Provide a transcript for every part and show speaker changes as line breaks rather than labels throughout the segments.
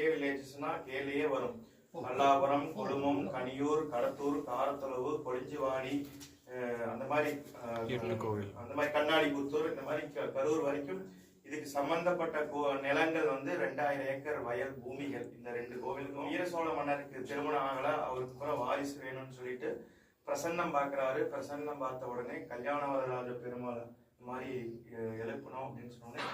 வில்லேஜஸ்னா கேலியே வரும். மல்லாபுரம், கொழுமம், கனியூர், கடத்தூர், காரத்தளவு, கொளிஞ்சிவாடி, அந்த மாதிரி கண்ணாடிபுத்தூர், இந்த மாதிரி கரூர் வரைக்கும் இதுக்கு சம்பந்தப்பட்ட நிலங்கள் வந்து 2000 ஏக்கர் வயல் பூமிகள். இந்த 2 கோவிலுக்கும் வீர சோழ மன்னருக்கு திருமணம் ஆகல, அவருக்கு கூட வாரிசு வேணும்னு சொல்லிட்டு பிரசன்னம் பார்க்கிறாரு. பிரசன்னம் பார்த்த உடனே கல்யாணவரராஜ பெருமாள் இந்த மாதிரி எழுப்பணும் அப்படின்னு சொன்னோடனே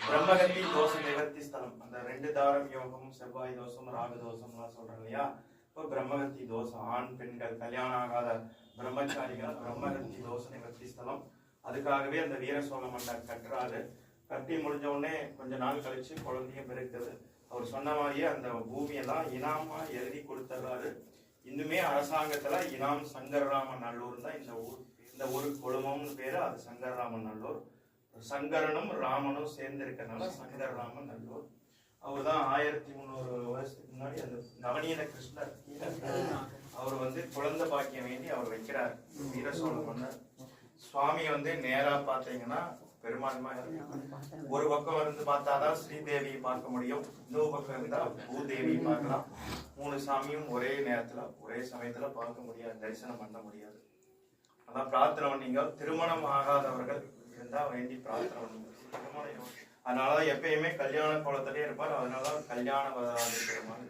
பிரம்மகத்தி தோஷ நிவர்த்தி ஸ்தலம், அந்த 2 தாரம் யோகம், செவ்வாய் தோஷம், ராகு தோஷம்லாம் சொல்றாங்க இல்லையா. இப்போ பிரம்மகத்தி தோஷம், ஆண் பெண்கள் கல்யாணம் ஆகாத பிரம்மச்சாரிகள் பிரம்மகத்தி தோஷ நிவர்த்தி ஸ்தலம். அதுக்காகவே அந்த வீர சோழ மன்னர் கட்டுறாரு. கட்டி முடிஞ்ச உடனே கொஞ்ச நாள் கழிச்சு குழந்தையும் இருக்குது. அவர் சொன்ன மாதிரியே அந்த பூமியெல்லாம் இனாமா எழுதி கொடுத்துறாரு. இன்னுமே அரசாங்கத்துல இனாம் சங்கரராமன் நல்லூர் தான் இந்த ஊர். இந்த ஊருக்கு கொழுமம்னு பேரு, அது சங்கரராமன் நல்லூர். சங்கரனும் ராமனும் சேர்ந்து இருக்கிறதுனால சங்கரராமன் நல்லூர். அவர் தான் 1300 வருஷத்துக்கு முன்னாடி அந்த நவநீத கிருஷ்ணர் அவர் வந்து குழந்தை பாக்கியம் வேண்டி அவர் வைக்கிறார். வீர சோழ மன்னர் சுவாமி வந்து நேரா பார்த்தீங்கன்னா பெருமாள்மா ஒரு பக்கம் இருந்து பார்த்தாதான் ஸ்ரீதேவியை பார்க்க முடியும், இன்னொரு பக்கம் இருந்தா பூதேவியை பார்க்கலாம். 3 சாமியும் ஒரே நேரத்துல ஒரே சமயத்துல பார்க்க முடியாது, தரிசனம் பண்ண முடியாது. அதான் பிரார்த்தனை பண்ணீங்க. திருமணம் ஆகாதவர்கள் இருந்தா வேண்டி பிரார்த்தனை பண்ணீங்க. அதனாலதான் எப்பயுமே கல்யாண கோலத்திலே இருப்பார். அதனாலதான் கல்யாண பெருமாள்.